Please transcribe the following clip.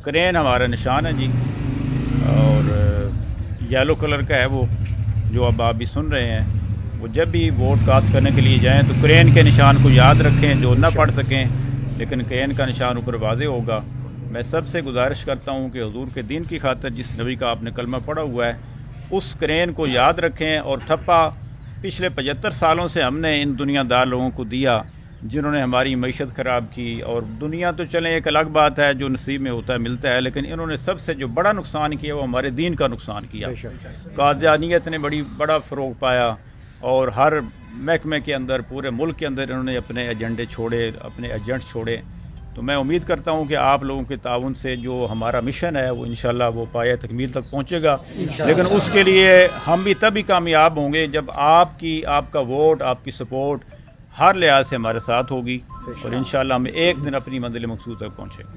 Crane हमारा निशान है जी, और येलो कलर का है वो, जो अब आप भी सुन रहे हैं। वो जब भी वोट कास्ट करने के लिए जाएं तो क्रेन के निशान को याद रखें, जो ना पढ़ सकें, लेकिन क्रेन का निशान ऊपर वाज़े होगा। मैं सबसे गुजारिश करता हूँ कि हुजूर के दीन की खातिर जिस नबी का आपने कलमा पढ़ा हुआ है उस क्रेन को याद रखें। और ठप्पा पिछले 75 सालों से हमने इन दुनियादार लोगों को दिया जिन्होंने हमारी मईशत ख़राब की। और दुनिया तो चलें एक अलग बात है, जो नसीब में होता है मिलता है, लेकिन इन्होंने सबसे जो बड़ा नुकसान किया वो हमारे दीन का नुकसान किया। कादियानियत ने बड़ा फ़रोग पाया और हर महकमे के अंदर, पूरे मुल्क के अंदर इन्होंने अपने एजेंडे छोड़े, अपने एजेंट छोड़े। तो मैं उम्मीद करता हूं कि आप लोगों के ताउन से जो हमारा मिशन है वो इंशाल्लाह वो पाया तकमील तक पहुंचेगा। लेकिन उसके लिए हम भी तभी कामयाब होंगे जब आपका वोट, आपकी सपोर्ट हर लिहाज से हमारे साथ होगी, और इंशाल्लाह हम एक दिन अपनी मंजिल मकसूद तक पहुँचेंगे।